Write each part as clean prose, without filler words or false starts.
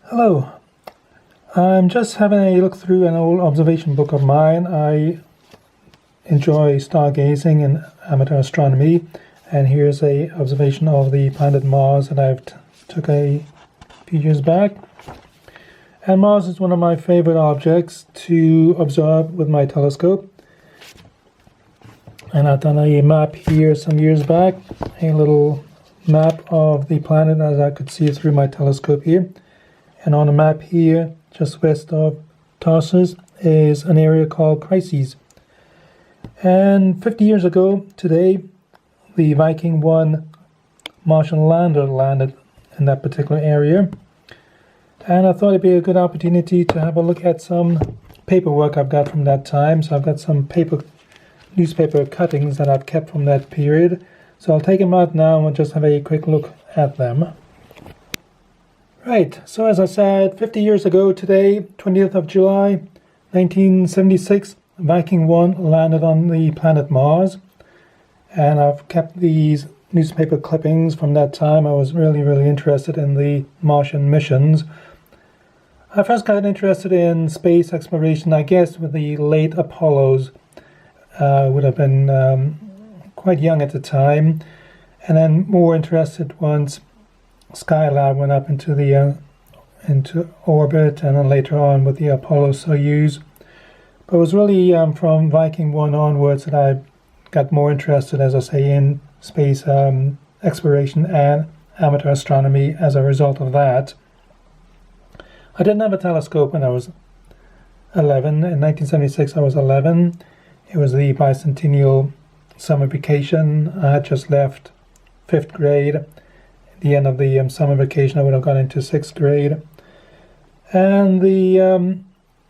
Hello, I'm just having a look through an old observation book of mine. I enjoy stargazing and amateur astronomy, and here's a observation of the planet Mars that I've took a few years back. And Mars is one of my favorite objects to observe with my telescope. And I've done a map here some years back, a little map of the planet as I could see it through my telescope here. And on the map here, just west of Tarsus, is an area called Chryses. And 50 years ago today, the Viking I Martian lander landed in that particular area. And I thought it'd be a good opportunity to have a look at some paperwork I've got from that time. So I've got some newspaper cuttings that I've kept from that period. So I'll take them out now and we'll just have a quick look at them. Right, so as I said, 50 years ago today, 20th of July, 1976, Viking I landed on the planet Mars. And I've kept these newspaper clippings from that time. I was really interested in the Martian missions. I first got interested in space exploration, I guess, with the late Apollos. I would have been quite young at the time. And then more interested once Skylab went up into orbit, and then later on with the Apollo Soyuz. But it was really from Viking I onwards that I got more interested, as I say, in space exploration and amateur astronomy as a result of that. I didn't have a telescope when I was 11. In 1976 I was 11. It was the bicentennial summer vacation. I had just left 5th grade. At the end of the summer vacation I would have gone into 6th grade. And the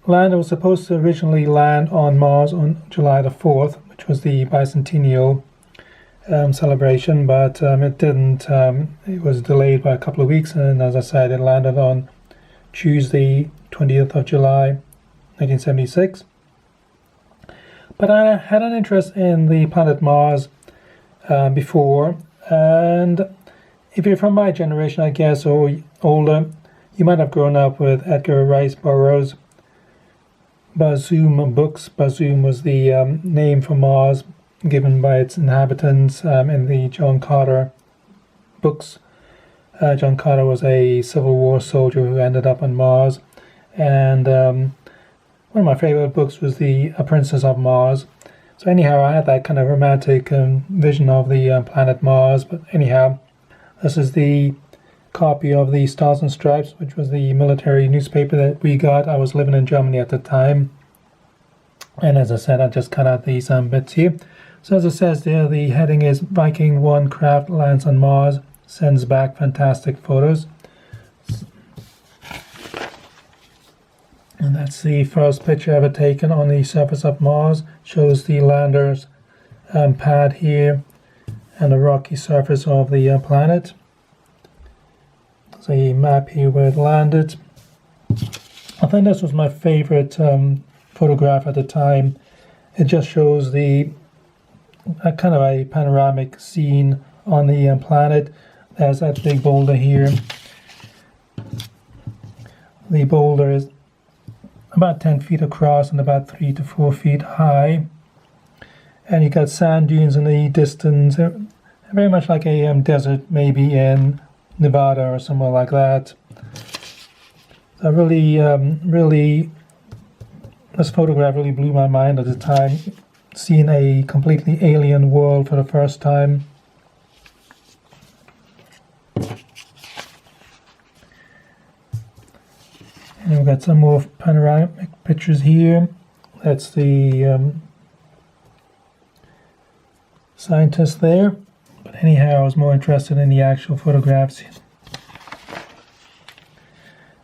lander was supposed to originally land on Mars on July the 4th, which was the bicentennial celebration, but it didn't. It was delayed by a couple of weeks, and as I said, it landed on Tuesday, 20th of July, 1976. But I had an interest in the planet Mars before, and if you're from my generation, I guess, or older, you might have grown up with Edgar Rice Burroughs' Barsoom books. Barsoom was the name for Mars given by its inhabitants in the John Carter books. John Carter was a Civil War soldier who ended up on Mars, and one of my favorite books was A Princess of Mars. So anyhow, I had that kind of romantic vision of the planet Mars. But anyhow, this is the copy of the Stars and Stripes, which was the military newspaper that we got. I was living in Germany at the time. And as I said, I just cut out these bits here. So as it says there, the heading is Viking I craft lands on Mars, sends back fantastic photos. And that's the first picture ever taken on the surface of Mars. Shows the lander's pad here and the rocky surface of the planet. There's a map here where it landed. I think this was my favorite photograph at the time. It just shows the kind of a panoramic scene on the planet. There's that big boulder here. The boulder is about 10 feet across and about 3 to 4 feet high. And you got sand dunes in the distance, very much like a desert maybe in Nevada or somewhere like that. So really, this photograph really blew my mind at the time, seeing a completely alien world for the first time. And we've got some more panoramic pictures here. That's the scientist there. But anyhow, I was more interested in the actual photographs.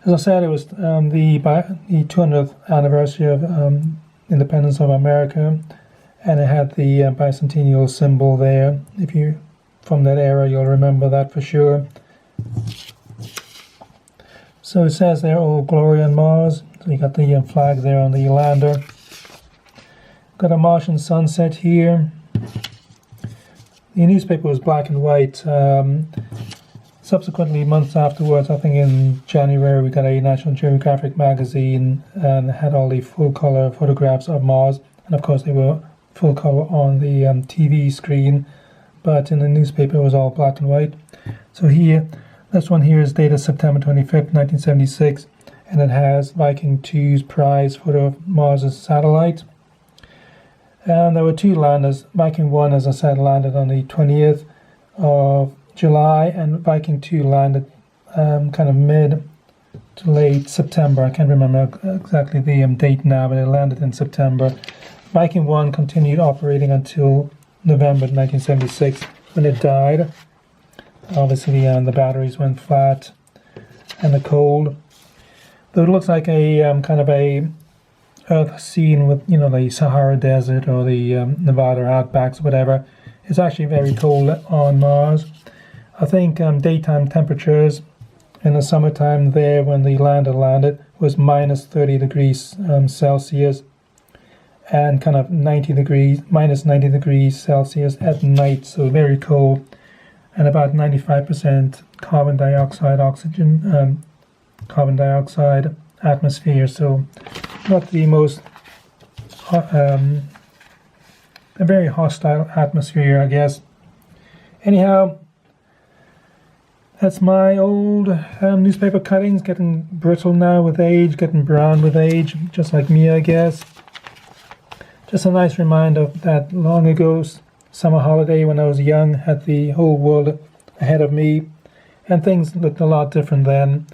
As I said, it was the 200th anniversary of independence of America, and it had the bicentennial symbol there. If you're from that era, you'll remember that for sure. So it says there, "Old Glory on Mars." So you got the flag there on the lander. Got a Martian sunset here. The newspaper was black and white. subsequently, months afterwards, I think in January, we got a National Geographic magazine and it had all the full color photographs of Mars. And of course, they were full color on the TV screen, but in the newspaper, it was all black and white. So here, this one here is dated September 25th, 1976, and it has Viking II's prize photo of Mars' satellite. And there were two landers. Viking I, as I said, landed on the 20th of July, and Viking II landed kind of mid to late September. I can't remember exactly the date now, but it landed in September. Viking I continued operating until November 1976 when it died. Obviously, the batteries went flat and the cold. Though it looks like a kind of a Earth scene with, you know, the Sahara Desert or the Nevada outbacks, whatever. It's actually very cold on Mars. I think daytime temperatures in the summertime there when the lander landed was minus 30 degrees Celsius, and kind of minus 90 degrees Celsius at night, so very cold, and about 95% carbon dioxide atmosphere, so not the most a very hostile atmosphere, I guess. Anyhow, that's my old newspaper cuttings, getting brittle now with age, getting brown with age, just like me, I guess. Just a nice reminder of that long ago summer holiday when I was young, had the whole world ahead of me, and things looked a lot different then.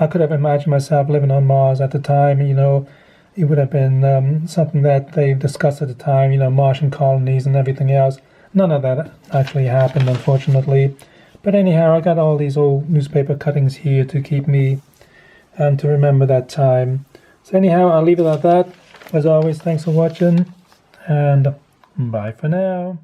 I could have imagined myself living on Mars at the time, you know. It would have been something that they discussed at the time, you know, Martian colonies and everything else. None of that actually happened, unfortunately. But anyhow, I got all these old newspaper cuttings here to keep me, to remember that time. So anyhow, I'll leave it at that. As always, thanks for watching, and bye for now.